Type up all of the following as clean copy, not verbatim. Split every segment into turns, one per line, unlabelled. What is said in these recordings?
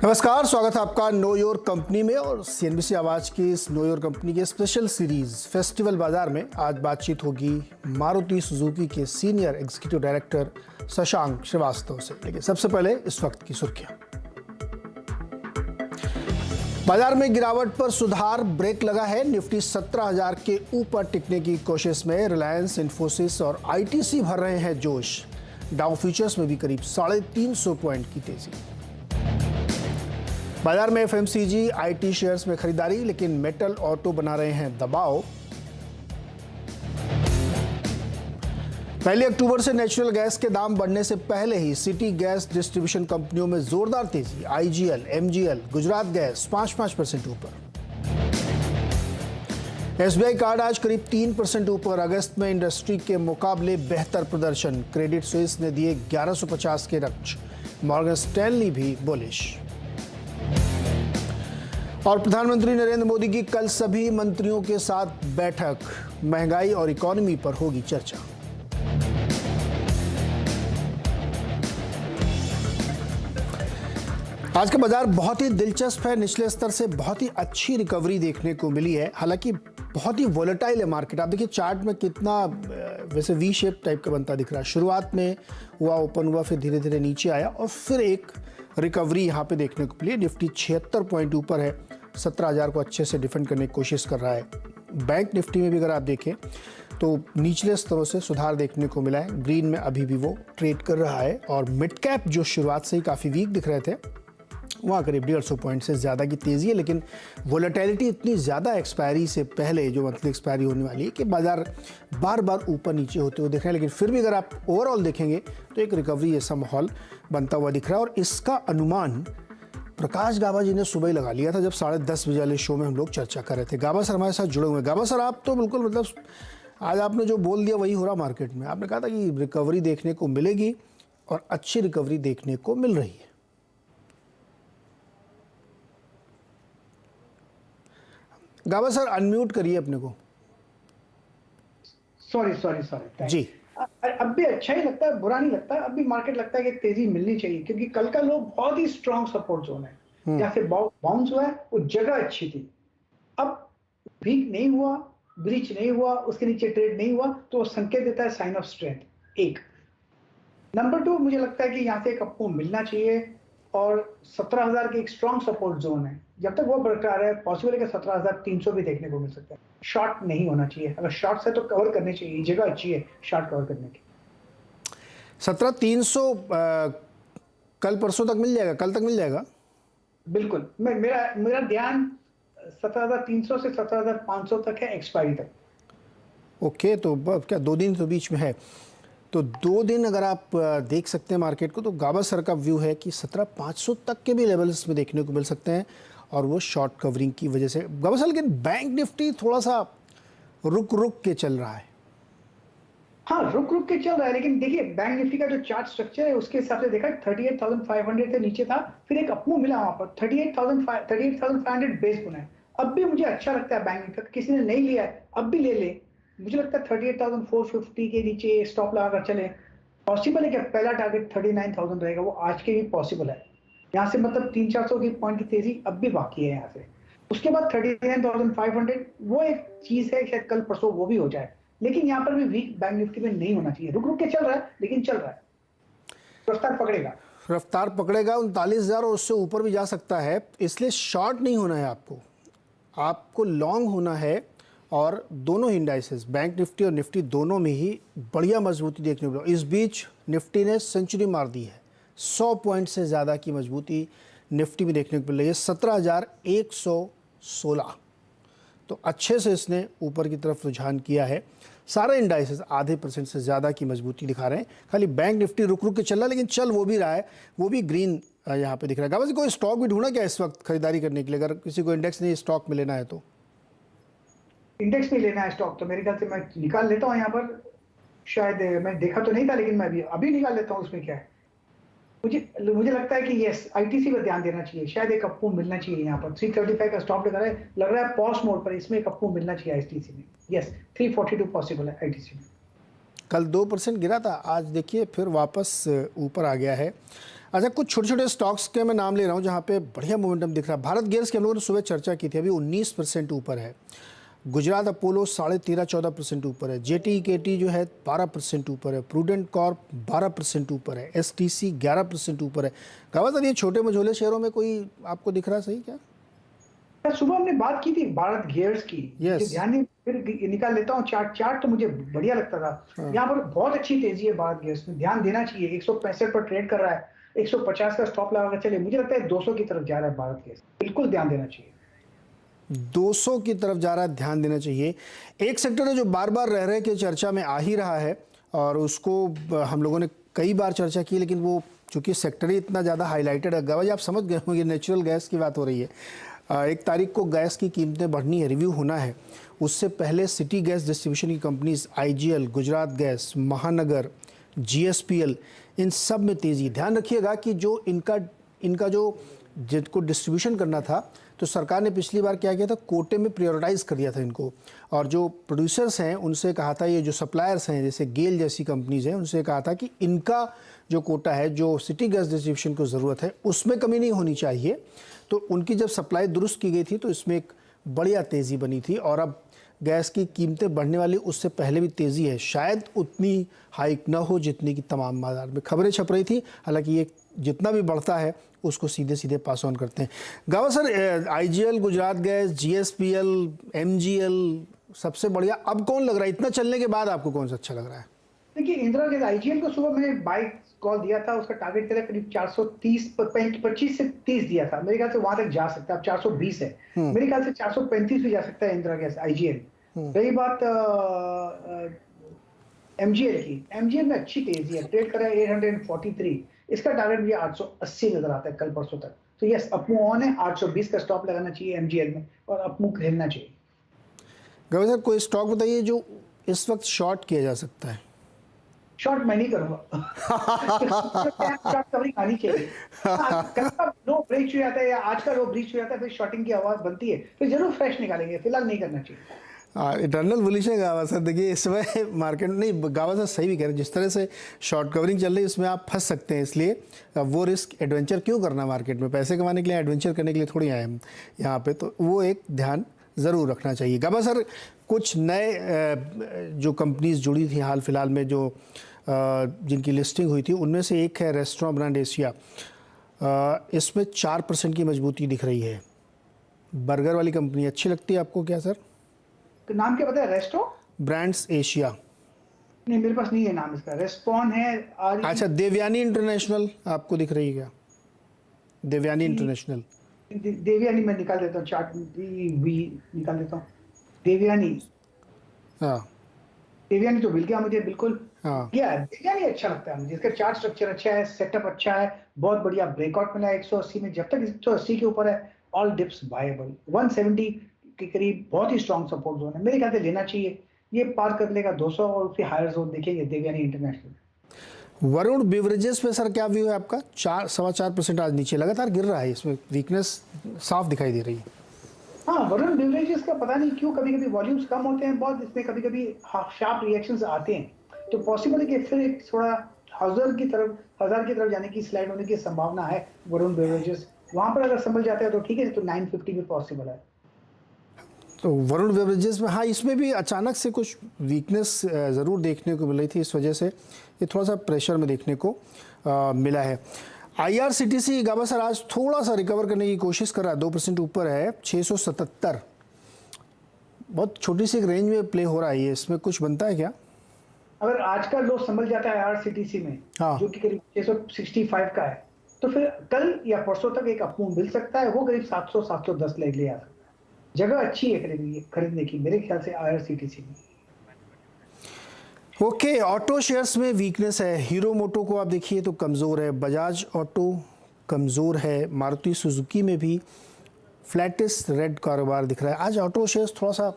नमस्कार, स्वागत है आपका नो योर कंपनी में। और सीएनबीसी आवाज की इस नो योर कंपनी के स्पेशल सीरीज फेस्टिवल बाजार में आज बातचीत होगी मारुति सुजुकी के senior executive director Shashank Srivastava से। लेकिन सबसे पहले इस वक्त की सुर्खियां। बाजार में गिरावट पर सुधार, ब्रेक लगा है। निफ्टी 17,000 के ऊपर टिकने की कोशिश में। रिलायंस, इन्फोसिस और आईटीसी भर रहे हैं जोश। डाउ फ्यूचर्स में भी करीब 350 पॉइंट की तेजी। बाजार में एफएमसीजी, आईटी शेयर्स में खरीदारी, लेकिन मेटल, ऑटो बना रहे हैं दबाव। 1 अक्टूबर से नेचुरल गैस के दाम बढ़ने से पहले ही सिटी गैस डिस्ट्रीब्यूशन कंपनियों में जोरदार तेजी। आईजीएल, एमजीएल, गुजरात गैस 5% ऊपर। एसबीआई कार्ड आज करीब 3% ऊपर। अगस्त में इंडस्ट्री के मुकाबले बेहतर प्रदर्शन। क्रेडिट स्विस ने दिए 1150 के लक्ष्य। मॉर्गन स्टैनली भी बुलिश। और प्रधानमंत्री नरेंद्र मोदी की कल सभी मंत्रियों के साथ बैठक। महंगाई और इकोनॉमी पर होगी चर्चा। आज का बाजार बहुत ही दिलचस्प है। निचले स्तर से बहुत ही अच्छी रिकवरी देखने को मिली है। हालांकि बहुत ही वोलेटाइल है मार्केट। आप देखिए चार्ट में कितना वैसे वी शेप टाइप का बनता दिख रहा है। शुरुआत में हुआ, ओपन हुआ, फिर धीरे धीरे नीचे आया और फिर एक रिकवरी यहाँ पे देखने को मिली। निफ्टी 76 पॉइंट ऊपर है। 17,000 को अच्छे से डिफेंड करने की कोशिश कर रहा है। बैंक निफ्टी में भी अगर आप देखें तो निचले स्तरों से सुधार देखने को मिला है। ग्रीन में अभी भी वो ट्रेड कर रहा है। और मिड कैप जो शुरुआत से ही काफ़ी वीक दिख रहे थे, वहाँ करीब 150 पॉइंट से ज़्यादा की तेज़ी है। लेकिन वोलेटिलिटी इतनी ज़्यादा एक्सपायरी से पहले, जो मंथली एक्सपायरी होने वाली है, कि बाजार बार बार ऊपर नीचे होते हुए दिख रहे हैं। लेकिन फिर भी अगर आप ओवरऑल देखेंगे तो एक रिकवरी जैसा माहौल बनता हुआ दिख रहा है। और इसका अनुमान प्रकाश गाबा जी ने सुबह ही लगा लिया था, जब 10:30 बजे वाले शो में हम लोग चर्चा कर रहे थे। गाबा सर हमारे साथ जुड़े हुए हैं। गाबा सर, आप तो बिल्कुल मतलब आज आपने जो बोल दिया वही हो रहा मार्केट में। आपने कहा था कि रिकवरी देखने को मिलेगी और अच्छी रिकवरी देखने को मिल रही है। गाबा सर अनम्यूट करिए अपने को।
सॉरी
जी।
अब भी अच्छा ही लगता है, बुरा नहीं लगता। अब भी मार्केट लगता है कि तेजी मिलनी चाहिए, क्योंकि कल का लो बहुत ही स्ट्रॉन्ग सपोर्ट जोन है। जहाँ से बाउंस हुआ है वो जगह अच्छी थी। अब वीक नहीं हुआ, ब्रीच नहीं हुआ, उसके नीचे ट्रेड नहीं हुआ, तो वो संकेत देता है साइन ऑफ स्ट्रेंथ। एक नंबर 2, मुझे लगता है कि यहाँ से एक आपको मिलना चाहिए। और 17,000 की एक स्ट्रॉन्ग सपोर्ट जोन है। जब तक वो बरकरार है, पॉसिबल है कि 17,300 भी देखने को मिल सकता है। शॉर्ट नहीं होना चाहिए। अगर शॉर्ट है तो कवर करने चाहिए, जगह अच्छी है शॉर्ट कवर करने की।
17,300 कल परसों तक मिल जाएगा, कल तक मिल जाएगा।
बिल्कुल, मेरा ध्यान 17,300 से 17,500 तक है, एक्सपायरी तक।
ओके, तो क्या 2 दिन तो बीच में है, तो 2 दिन अगर आप देख सकते हैं मार्केट को, तो गाबा सर का व्यू है कि 17,500 तक के भी लेवल्स में देखने को मिल सकते हैं। और वो शॉर्ट कवरिंग की वजह से गाबा सर। लेकिन बैंक निफ्टी थोड़ा सा रुक के चल रहा है।
हाँ, रुक के चल रहा है। लेकिन देखिए बैंक निफ्टी का जो चार्ट स्ट्रक्चर है उसके हिसाब से देखा, 38,500 से नीचे था, फिर एक अपमूव मिला वहां पर। 38,500 बेस बना है। अब भी मुझे अच्छा लगता है बैंक निफ्टी। किसी ने नहीं लिया है अब भी ले ले। मुझे लगता है 38,450 के नीचे स्टॉप लगाकर चले। पॉसिबल है कि पहला टारगेट 39,000 रहेगा, वो आज के भी पॉसिबल है। यहाँ से मतलब 300-400 की पॉइंट की तेजी अब भी बाकी है यहाँ से। उसके बाद 39,500 वो एक चीज है, शायद कल परसों वो भी हो जाए। लेकिन यहाँ पर भी वीक बैंक निफ्टी में नहीं होना चाहिए। रुक के चल रहा है, लेकिन चल रहा है,
रफ्तार पकड़ेगा 39,000 और उससे ऊपर भी जा सकता है। इसलिए शॉर्ट नहीं होना है आपको लॉन्ग होना है। और दोनों ही इंडाइसेस, बैंक निफ्टी और निफ्टी, दोनों में ही बढ़िया मजबूती देखने को मिली। इस बीच निफ्टी ने सेंचुरी मार दी है। 100 पॉइंट से ज़्यादा की मजबूती निफ्टी में देखने को मिल रही है। 17,116, तो अच्छे से इसने ऊपर की तरफ रुझान किया है। सारे इंडाइसेस आधे % से ज़्यादा की मजबूती दिखा रहे हैं। खाली बैंक निफ्टी रुक के चल रहा है, लेकिन चल वो भी रहा है, वो भी ग्रीन यहाँ पे दिख रहा है। गाबा जी, कोई स्टॉक भी ढूंढा क्या इस वक्त खरीदारी करने के लिए? अगर किसी को इंडेक्स नहीं, स्टॉक में लेना है तो?
इंडेक्स में लेना है स्टॉक तो मेरे ख्याल से मैं निकाल लेता हूँ यहाँ पर। शायद मैं देखा तो नहीं था, लेकिन मैं अभी निकाल लेता हूँ। उसमें क्या है, मुझे लगता है कि यस, आईटीसी पर ध्यान देना चाहिए। शायद एक अपमूव मिलना चाहिए यहाँ पर। 335 का स्टॉप लग रहा है पॉज मोड पर। इसमें एक अपमूव मिलना चाहिए आईटीसी में। यस, 342 पॉसिबल है आईटीसी में।
कल 2% गिरा था, आज देखिए फिर वापस ऊपर आ गया है। अच्छा, कुछ छोटे छोटे स्टॉक्स के मैं नाम ले रहा हूँ जहाँ पे बढ़िया मोमेंटम दिख रहा है। भारत गैस की हम लोगों ने सुबह चर्चा की थी, अभी 19% ऊपर है। गुजरात अपोलो 13.5-14% ऊपर है। JTKT जो है 12% ऊपर है। प्रूडेंट कॉर्प 12% ऊपर है। STC 11% ऊपर है। गावा सर, ये छोटे मझोले शेयरों में कोई आपको दिख रहा सही क्या?
सुबह हमने बात की थी भारत गियर्स की, मुझे
यस।
ध्यान नहीं, फिर निकाल लेता हूँ चार्ट तो मुझे बढ़िया लगता था। यहाँ पर बहुत अच्छी तेजी है भारत गियर्स में, ध्यान देना चाहिए। 165 पर ट्रेड कर रहा है, 150 का स्टॉप लगा कर चले, मुझे लगता है 200 की तरफ जा रहा है भारत गियर्स, बिल्कुल ध्यान देना चाहिए।
200 की तरफ जा रहा है, ध्यान देना चाहिए। एक सेक्टर है जो बार बार रह रहे के चर्चा में आ ही रहा है और उसको हम लोगों ने कई बार चर्चा की, लेकिन वो चूंकि सेक्टर ही इतना ज़्यादा हाईलाइटेड है, गवाज आप समझ गए होंगे, नेचुरल गैस की बात हो रही है। 1 तारीख को गैस की कीमतें बढ़नी है, रिव्यू होना है। उससे पहले सिटी गैस डिस्ट्रीब्यूशन की कंपनीज IGL, गुजरात गैस, महानगर, GSPL, इन सब में तेज़ी। ध्यान रखिएगा कि जो इनका जो जिनको डिस्ट्रीब्यूशन करना था, तो सरकार ने पिछली बार क्या किया था, कोटे में प्रायोरिटाइज कर दिया था इनको। और जो प्रोड्यूसर्स हैं उनसे कहा था, ये जो सप्लायर्स हैं जैसे गेल जैसी कंपनीज हैं, उनसे कहा था कि इनका जो कोटा है, जो सिटी गैस डिस्ट्रीब्यूशन को ज़रूरत है, उसमें कमी नहीं होनी चाहिए। तो उनकी जब सप्लाई दुरुस्त की गई थी तो इसमें एक बढ़िया तेज़ी बनी थी और अब गैस की कीमतें बढ़ने वाली, उससे पहले भी तेज़ी है। शायद उतनी हाइक ना हो जितनी कि तमाम बाजार में खबरें छप रही थी। हालांकि ये जितना भी बढ़ता है उसको सीधे सीधे पास ऑन करते हैं। गावा sir, IGL, Gujarat gas, GSPL, MGL सबसे बढ़िया अब कौन लग रहा है इतना चलने के बाद? आपको कौन सा अच्छा लग रहा है?
देखिए इंदिरा गैस IGL को सुबह मैंने बाई कॉल दिया था, उसका टारगेट करा करीब 430 25 से 30 दिया था, मेरे ख्याल से वहां तक जा सकता है। अब 420 है, मेरे ख्याल से 435 भी जा सकता है इंदिरा गैस IGL। रही बात MGL में अच्छी तेजी है, ट्रेड कर रहा है 843, इसका टारगेट भी 880 नजर आता है कल परसों तक। तो यस, अपमू ऑन है, 820 का स्टॉप लगाना चाहिए MGL में और अपमू खरीदना चाहिए।
गावा सर, कोई स्टॉक बताइए जो इस वक्त शॉर्ट किया जा सकता है।
शॉर्ट मैं नहीं करूंगा। शॉर्ट कवरिंग आनी चाहिए। कल का लो ब्रेच हो जाता है या आज का लो ब्रीच हो जाता है, फिर शॉर्टिंग की आवाज बनती है, फिर जरूर फ्रेश निकालेंगे, फिलहाल नहीं करना चाहिए।
इटर्नल बुलिश है गावा सर। देखिए इस समय मार्केट नहीं, गावा सर सही भी कह रहे हैं, जिस तरह से शॉर्ट कवरिंग चल रही है उसमें आप फंस सकते हैं। इसलिए वो रिस्क एडवेंचर क्यों करना मार्केट में? पैसे कमाने के लिए, एडवेंचर करने के लिए थोड़ी आए हम यहाँ पे। तो वो एक ध्यान ज़रूर रखना चाहिए। गावा सर, कुछ नए जो कंपनीज जुड़ी थी हाल फिलहाल में, जो जिनकी लिस्टिंग हुई थी, उनमें से एक है रेस्टोरेंट ब्रांड एशिया। इसमें 4% की मजबूती दिख रही है। बर्गर वाली कंपनी अच्छी लगती है आपको क्या सर?
तो नाम क्या पता है? Resto
brands Asia.
नहीं, मेरे पास नहीं है नाम इसका। रेस्पॉन है।
अच्छा, देवयानी इंटरनेशनल आपको दिख रही है क्या? देवयानी इंटरनेशनल।
देवयानी मैं निकाल देता हूँ, चार्ट भी निकाल देता हूँ। देवयानी,
हाँ
देवयानी तो मिल गया मुझे, बिल्कुल
हाँ।
देवयानी अच्छा लगता है मुझे। इसका चार्ट स्ट्रक्चर अच्छा है, सेटअप अच्छा है, बहुत बढ़िया ब्रेकआउट मिला है 180 में। जब तक 180 के ऊपर है, ऑल डिप्स बायबल। 170 के करीब बहुत ही स्ट्रॉन्ग सपोर्ट जोन है, मेरे ख्याल से लेना चाहिए। ये पार कर लेगा 200 और फिर हायर जोन देखेंगे देवयानी इंटरनेशनल।
वरुण बेवरेजेस पे सर क्या व्यू है आपका? 4.25% आज नीचे लगातार गिर रहा है, इसमें वीकनेस साफ दिखाई दे रही है।
हाँ, वरुण बेवरेजेस का पता नहीं क्यों कभी कभी वॉल्यूम्स कम होते हैं बहुत, इसमें कभी कभी शार्प रिएक्शंस आते हैं, तो पॉसिबल है कि फिर एक थोड़ा हजार की तरफ जाने की स्लाइड होने की संभावना है। वरुण बेवरेजेस वहां पर अगर संभल जाता है तो ठीक है, तो 950 भी पॉसिबल है।
तो वरुण बेवरेजेस में, हाँ, इसमें भी अचानक से कुछ वीकनेस ज़रूर देखने को मिल रही थी, इस वजह से ये थोड़ा सा प्रेशर में देखने को मिला है। IRCTC गाबा सर आज थोड़ा सा रिकवर करने की कोशिश कर रहा है, 2% ऊपर है, 677। बहुत छोटी सी एक रेंज में प्ले हो रहा है ये, इसमें कुछ बनता है क्या?
अगर आज का लो संभल जाता है IRCTC में,
हाँ।
जो कि करीब 665 का है, तो फिर कल या परसों तक एक अपमूव मिल सकता है, वो करीब 700-710 ले आ सकता है। जगह अच्छी है खरीदने की मेरे ख्याल से IRCTC में।
ओके, ऑटो शेयर्स में वीकनेस है। हीरो मोटो को आप देखिए तो कमज़ोर है, बजाज ऑटो कमज़ोर है, मारुति सुजुकी में भी फ्लैटेस्ट रेड कारोबार दिख रहा है। आज ऑटो शेयर्स थोड़ा सा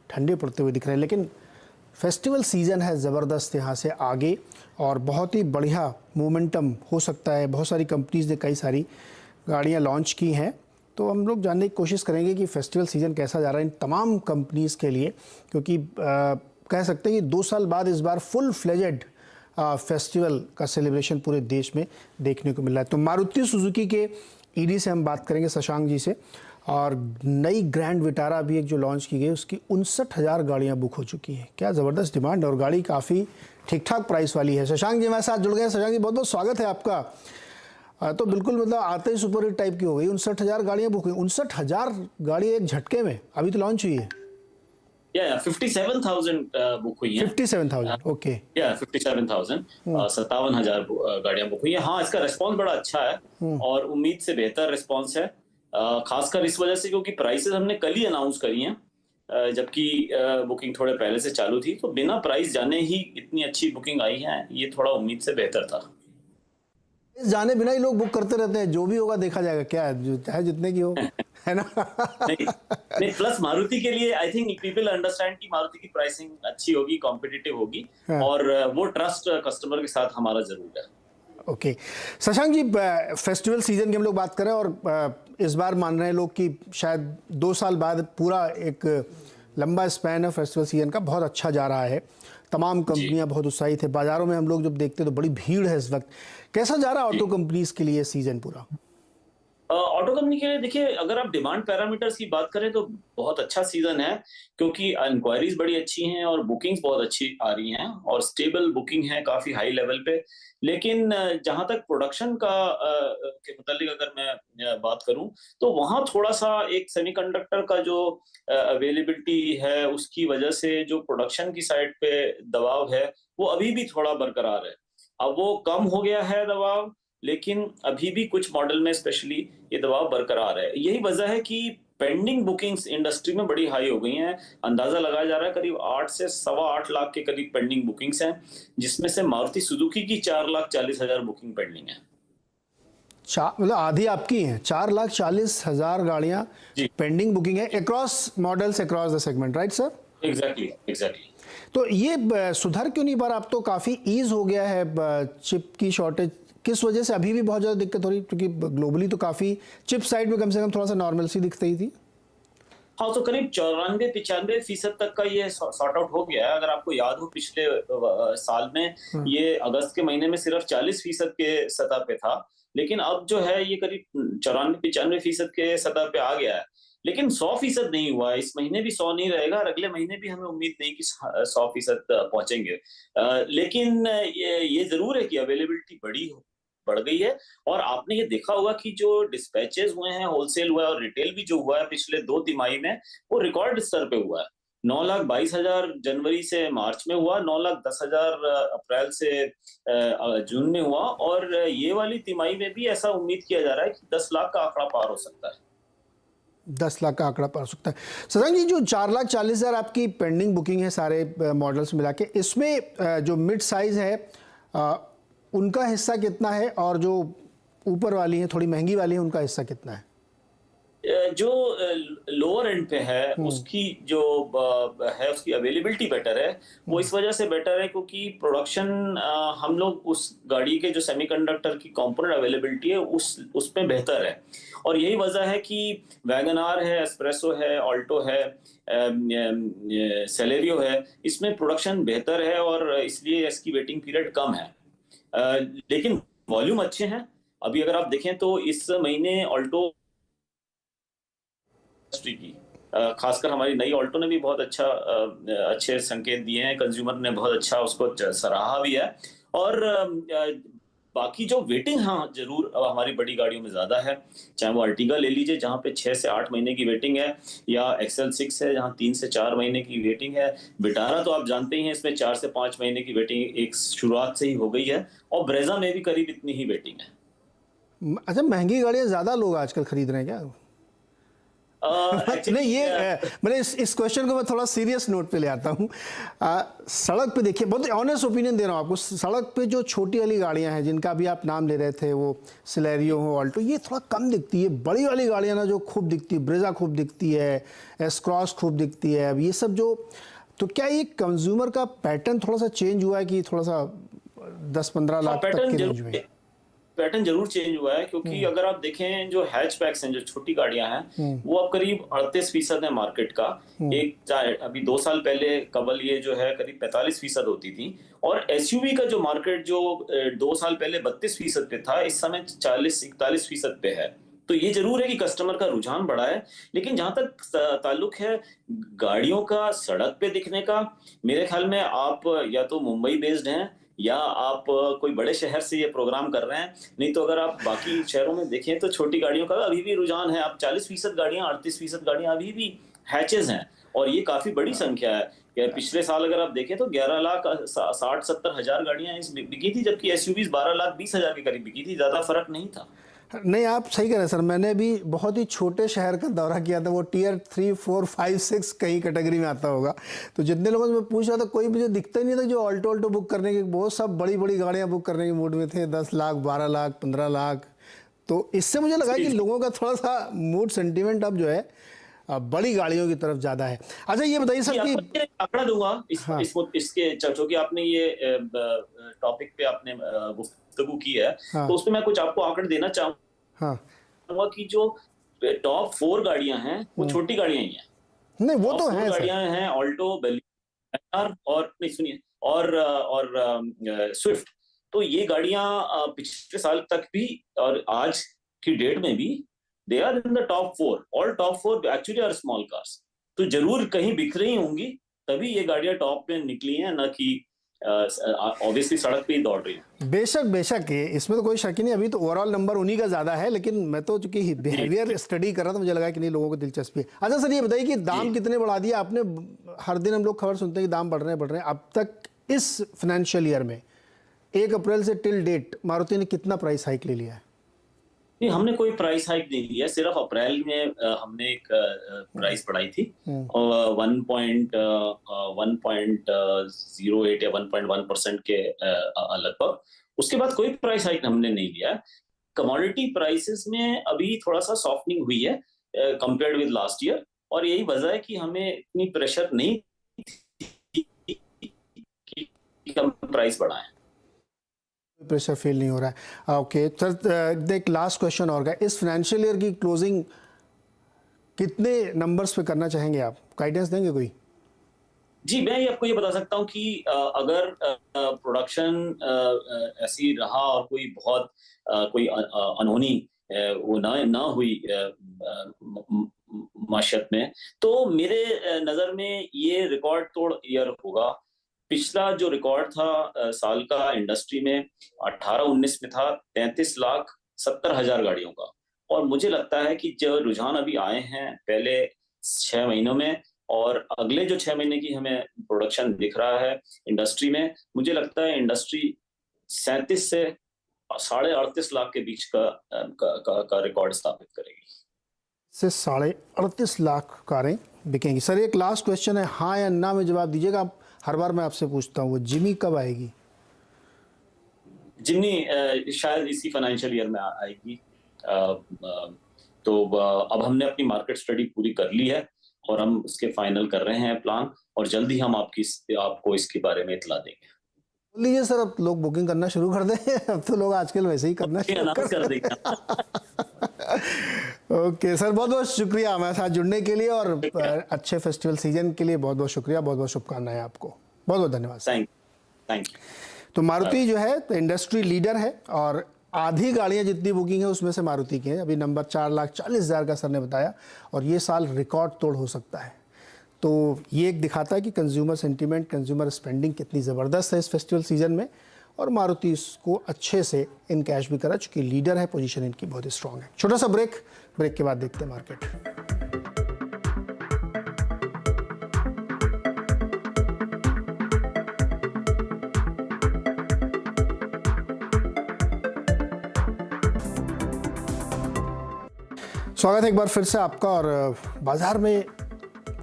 ठंडे पड़ते हुए दिख रहे हैं, लेकिन फेस्टिवल सीज़न है ज़बरदस्त यहाँ से आगे और बहुत ही बढ़िया मोमेंटम हो सकता है। बहुत सारी कंपनीज़ ने कई सारी गाड़ियाँ लॉन्च की हैं, तो हम लोग जानने की कोशिश करेंगे कि फेस्टिवल सीज़न कैसा जा रहा है इन तमाम कंपनीज़ के लिए, क्योंकि कह सकते हैं कि 2 साल बाद इस बार फुल फ्लेजेड फेस्टिवल का सेलिब्रेशन पूरे देश में देखने को मिल रहा है। तो मारुति सुजुकी के ईडी से हम बात करेंगे, शशांक जी से। और नई ग्रैंड विटारा भी एक जो लॉन्च की गई, उसकी 59,000 गाड़ियां बुक हो चुकी हैं। क्या ज़बरदस्त डिमांड है और गाड़ी काफ़ी ठीक ठाक प्राइस वाली है। शशांक जी हमारे साथ जुड़ गए। शशांक जी बहुत बहुत स्वागत है आपका। तो बिल्कुल मतलब आते ही सुपर हिट टाइप की हो गई, 59,000 गाड़ियां बुक हुई। 59,000 गाड़ी एक झटके में, अभी तो लॉन्च हुई है।
57,000 बुक हुई है।
57,000 ओके।
57,000 57,000 गाड़ियां बुक हुई है। हाँ, इसका रिस्पांस बड़ा अच्छा है और उम्मीद से बेहतर रिस्पांस है, खासकर इस वजह से क्योंकि प्राइसेस हमने कल ही अनाउंस करी हैं, जबकि बुकिंग थोड़े पहले से चालू थी। तो बिना प्राइस जाने ही इतनी अच्छी बुकिंग आई है, ये थोड़ा उम्मीद से बेहतर था।
जाने बिना ही लोग बुक करते रहते हैं, जो भी होगा देखा जाएगा, क्या है जो चाहे जितने की हो, है ना।
नहीं, प्लस मारुति के लिए आई थिंक पीपल अंडरस्टैंड कि मारुति की प्राइसिंग अच्छी होगी, कॉम्पिटिटिव होगी।
हाँ।
और वो ट्रस्ट कस्टमर के साथ हमारा जरूर है।
Okay Shashank ji, festival season की हम लोग बात करें और इस बार मान रहे हैं लोग कि शायद 2 साल बाद पूरा एक लंबा स्पैन है फेस्टिवल सीजन का, बहुत अच्छा जा रहा है। तमाम कंपनियां बहुत उत्साहित है। बाजारों में हम लोग जब देखते हैं तो बड़ी भीड़ है इस वक्त। कैसा जा रहा है ऑटो कंपनीज के लिए सीजन पूरा?
ऑटो कंपनी के लिए देखिए, अगर आप डिमांड पैरामीटर्स की बात करें तो बहुत अच्छा सीजन है, क्योंकि इंक्वायरीज बड़ी अच्छी हैं और बुकिंग्स बहुत अच्छी आ रही हैं और स्टेबल बुकिंग है काफी हाई लेवल पे। लेकिन जहां तक प्रोडक्शन का के मुतालिक अगर मैं बात करूं तो वहां थोड़ा सा एक सेमीकंडक्टर का जो अवेलेबिलिटी है उसकी वजह से जो प्रोडक्शन की साइड पे दबाव है वो अभी भी थोड़ा बरकरार है। अब वो कम हो गया है दबाव, लेकिन अभी भी कुछ मॉडल में स्पेशली ये दबाव बरकरार है। यही वजह है कि पेंडिंग बुकिंग्स इंडस्ट्री में बड़ी हाई हो गई हैं। अंदाजा लगाया जा रहा है करीब 8 से 8.25 लाख के करीब पेंडिंग बुकिंग्स हैं, जिसमें से मारुति सुजुकी की 4,40,000 बुकिंग पेंडिंग है।
मतलब आधी आपकी है। 4,40,000 गाड़ियां पेंडिंग बुकिंग है across models, across the segment, right sir?
Exactly.
तो ये सुधर क्यों नहीं पा रहा? अब तो काफी ईज हो गया है चिप की शॉर्टेज, किस वजह से अभी भी बहुत ज्यादा दिक्कत हो रही है? क्योंकि ग्लोबली तो काफी चिप साइड में कम से कम थोड़ा सा नॉर्मल सी दिखती थी।
हाँ, तो करीब 94-95% तक का ये सॉर्ट आउट हो गया है। अगर आपको याद हो पिछले साल में ये अगस्त के महीने में सिर्फ 40% के सतह पे था, लेकिन अब जो है ये करीब 94-95% के सतह पे आ गया है। लेकिन 100% नहीं हुआ है। इस महीने भी 100 नहीं रहेगा और अगले महीने भी हमें उम्मीद नहीं कि 100% पहुंचेंगे। लेकिन ये जरूर है कि अवेलेबिलिटी बढ़ गई है। और आपने ये देखा होगा कि जो डिस्पैचेस हुए हैं, होलसेल हुआ है और रिटेल भी जो हुआ है पिछले 2 तिमाही में, वो रिकॉर्ड स्तर पे हुआ है। 9,22,000 जनवरी से मार्च में हुआ, 9,10,000 अप्रैल से जून में हुआ, और ये वाली तिमाही में भी ऐसा उम्मीद किया जा रहा है कि 10 लाख का आंकड़ा पार हो सकता है।
10 लाख का आंकड़ा पार हो सकता है। शशांक जी, जो 4,40,000 आपकी पेंडिंग बुकिंग है सारे मॉडल्स मिला के, इसमें जो मिड साइज है उनका हिस्सा कितना है और जो ऊपर वाली है थोड़ी महंगी वाली है उनका हिस्सा कितना है?
जो लोअर एंड पे है उसकी जो है उसकी अवेलेबिलिटी बेटर है। वो इस वजह से बेटर है क्योंकि प्रोडक्शन हम लोग उस गाड़ी के जो सेमीकंडक्टर की कंपोनेंट अवेलेबिलिटी है उस पे बेहतर है। और यही वजह है कि वैगन आर है, एस्प्रेसो है, ऑल्टो है, सेलेरियो है, इसमें प्रोडक्शन बेहतर है और इसलिए इसकी वेटिंग पीरियड कम है। लेकिन वॉल्यूम अच्छे हैं। अभी अगर आप देखें तो इस महीने ऑल्टो की खासकर हमारी नई ऑल्टो ने भी बहुत अच्छे संकेत दिए हैं। कंज्यूमर ने बहुत अच्छा उसको सराहा भी है। और बाकी जो वेटिंग, हाँ जरूर अब हमारी बड़ी गाड़ियों में ज्यादा है। चाहे वो अर्टिगा ले लीजिए जहाँ पे 6 से 8 महीने की वेटिंग है, या एक्सेल 6 है जहाँ 3 से 4 महीने की वेटिंग है। विटारा तो आप जानते ही हैं, इसमें 4 से 5 महीने की वेटिंग एक शुरुआत से ही हो गई है, और ब्रेजा में भी करीब इतनी ही वेटिंग है।
अच्छा, महंगी गाड़ियाँ ज्यादा लोग आजकल खरीद रहे हैं क्या? नहीं, ये मैंने इस क्वेश्चन को मैं थोड़ा सीरियस नोट पे ले आता हूँ। सड़क पे देखिए, बहुत ऑनेस्ट ओपिनियन दे रहा हूँ आपको, सड़क पे जो छोटी वाली गाड़ियाँ हैं जिनका भी आप नाम ले रहे थे, वो सिलेरियो हो, ऑल्टो, ये थोड़ा कम दिखती है। बड़ी वाली गाड़ियाँ ना जो खूब दिखती है, ब्रेजा खूब दिखती है, एस क्रॉस खूब दिखती है। अब ये सब जो, तो क्या ये कंज्यूमर का पैटर्न थोड़ा सा चेंज हुआ है कि थोड़ा सा 10-15 लाख तक की रेंज में?
पैटर्न जरूर चेंज हुआ है, क्योंकि अगर आप देखें जो हैचबैक्स हैं, जो छोटी गाड़ियां हैं, वो अब करीब 38% है मार्केट का। अभी 2 साल पहले कबल ये जो है करीब 45% होती थी, और एसयूवी का जो मार्केट जो 2 साल पहले 32% पे था, इस समय 40-41% पे है। तो ये जरूर है कि कस्टमर का रुझान बढ़ा है। लेकिन जहां तक ताल्लुक है गाड़ियों का सड़क पे दिखने का, मेरे ख्याल में आप या तो मुंबई बेस्ड हैं या आप कोई बड़े शहर से ये प्रोग्राम कर रहे हैं। नहीं तो अगर आप बाकी शहरों में देखें तो छोटी गाड़ियों का अभी भी रुझान है। आप 40% गाड़ियां, 38% गाड़ियां अभी भी हैचेस हैं, और ये काफी बड़ी संख्या है। पिछले साल अगर आप देखें तो 11,60,70 हजार गाड़ियां बिकी थी, जबकि एसयूवीज 12,20,000 के करीब बिकी थी। ज्यादा फर्क नहीं था।
नहीं, आप सही कह रहे हैं सर। मैंने भी बहुत ही छोटे शहर का दौरा किया था, वो टियर 3, 4, 5, 6 कई कैटेगरी में आता होगा। तो जितने लोगों से मैं पूछ रहा था, कोई मुझे दिखता ही नहीं था जो ऑल्टो बुक करने के, बहुत सब बड़ी बड़ी गाड़ियाँ बुक करने के मूड में थे। 10 लाख, 12 लाख, 15 लाख। तो इससे मुझे लगा कि लोगों का थोड़ा सा मूड सेंटीमेंट अब जो है बड़ी गाड़ियों की तरफ ज़्यादा है। अच्छा, ये बताइए सर कि
आंकड़ा दूंगा इसके, चूंकि आपने ये टॉपिक पे आपने गुफ्तगू की है, तो उसमें मैं कुछ आपको आंकड़े देना चाहूंगा कि जो टॉप 4 गाड़ियां हैं वो छोटी गाड़ियां ही हैं।
नहीं, वो तो है।
गाड़ियां हैं ऑल्टो, बेलिनो और नहीं सुनिए और स्विफ्ट। तो ये गाड़ियां पिछले साल तक भी और आज की डेट में भी they are in the top 4। All top 4 actually are small cars. तो जरूर कहीं बिक रही होंगी, तभी ये गाड़ियां टॉप पे निकली हैं, ना कि ऑब्वियसली सड़क पे ही दौड़ रही है।
बेशक बेशक, इसमें तो कोई शक ही नहीं। अभी तो ओवरऑल नंबर उन्हीं का ज़्यादा है, लेकिन मैं तो चूंकि बिहेवियर स्टडी कर रहा था, मुझे लगा कि नहीं, लोगों को दिलचस्पी है। अच्छा सर, ये बताइए कि दाम कितने बढ़ा दिए आपने? हर दिन हम लोग खबर सुनते हैं कि दाम बढ़ रहे हैं। अब तक इस फाइनेंशियल ईयर में 1 अप्रैल से टिल डेट मारुति ने कितना प्राइस हाइक ले लिया है?
नहीं, हमने कोई प्राइस हाइक नहीं लिया। सिर्फ अप्रैल में हमने एक प्राइस बढ़ाई थी 1.08 या 1.1% के लगभग। उसके बाद कोई प्राइस हाइक हमने नहीं लिया। कमोडिटी प्राइसेस में अभी थोड़ा सा सॉफ्टनिंग हुई है कंपेयर्ड विद लास्ट ईयर, और यही वजह है कि हमें इतनी प्रेशर नहीं थी कि हम प्राइस बढ़ाएं।
प्रेशर फील नहीं हो रहा है। ओके सर, एक लास्ट क्वेश्चन और, इस फाइनेंशियल ईयर की क्लोजिंग कितने नंबर्स पे करना चाहेंगे आप? गाइडेंस देंगे कोई?
जी, मैं आपको ये बता सकता हूँ कि अगर प्रोडक्शन ऐसी रहा और कोई बहुत कोई अनहोनी वो ना हुई माशियत में, तो मेरे नज़र में ये रिकॉर्ड तोड़ ईयर होगा। पिछला जो रिकॉर्ड था साल का इंडस्ट्री में 18-19 में था 33,70,000 गाड़ियों का। और मुझे लगता है कि जो रुझान अभी आए हैं पहले 6 महीनों में, और अगले जो 6 महीने की हमें प्रोडक्शन दिख रहा है इंडस्ट्री में, मुझे लगता है इंडस्ट्री 37 से 38.5 लाख के बीच का रिकॉर्ड स्थापित करेगी।
से 38.5 लाख कारें बिकेंगी। सर, एक लास्ट क्वेश्चन है, हाँ या ना में जवाब दीजिएगा। आप हर बार मैं आपसे पूछता हूँ, वो जिमी कब आएगी?
जिमी शायद इसी फाइनेंशियल ईयर में आएगी। तो अब हमने अपनी मार्केट स्टडी पूरी कर ली है और हम उसके फाइनल कर रहे हैं प्लान, और जल्दी हम आपको इसके बारे में इतला देंगे।
बोल लीजिए सर, अब लोग बुकिंग करना शुरू कर दें। अब तो लोग आजकल वैसे ही करना शुरू कर देंगे। ओके सर, बहुत बहुत शुक्रिया हमारे साथ जुड़ने के लिए, और अच्छे फेस्टिवल सीजन के लिए बहुत बहुत शुक्रिया। बहुत बहुत शुभकामनाएं आपको। बहुत बहुत धन्यवाद।
Thank you.
तो मारुति जो है इंडस्ट्री लीडर है, और आधी गाड़ियां जितनी बुकिंग है उसमें से मारुति की है। अभी नंबर 4,40,000 का सर ने बताया, और ये साल रिकॉर्ड तोड़ हो सकता है। तो ये एक दिखाता है कि कंज्यूमर सेंटीमेंट, कंज्यूमर स्पेंडिंग कितनी ज़बरदस्त है इस फेस्टिवल सीजन में, और मारुति इसको अच्छे से इन कैश भी करा, चूँकि लीडर है, पोजीशन इनकी बहुत ही स्ट्रांग है। छोटा सा ब्रेक के बाद देखते हैं मार्केट। स्वागत है एक बार फिर से आपका। और बाजार में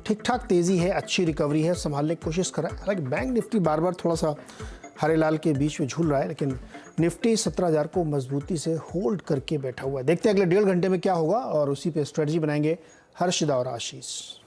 ठीक ठाक तेज़ी है, अच्छी रिकवरी है, संभालने की कोशिश कर रहा है। हालांकि बैंक निफ्टी बार बार थोड़ा सा हरे लाल के बीच में झूल रहा है, लेकिन निफ्टी 17,000 को मजबूती से होल्ड करके बैठा हुआ है। देखते हैं अगले 1.5 घंटे में क्या होगा, और उसी पे स्ट्रेटजी बनाएंगे हर्षदा और आशीष।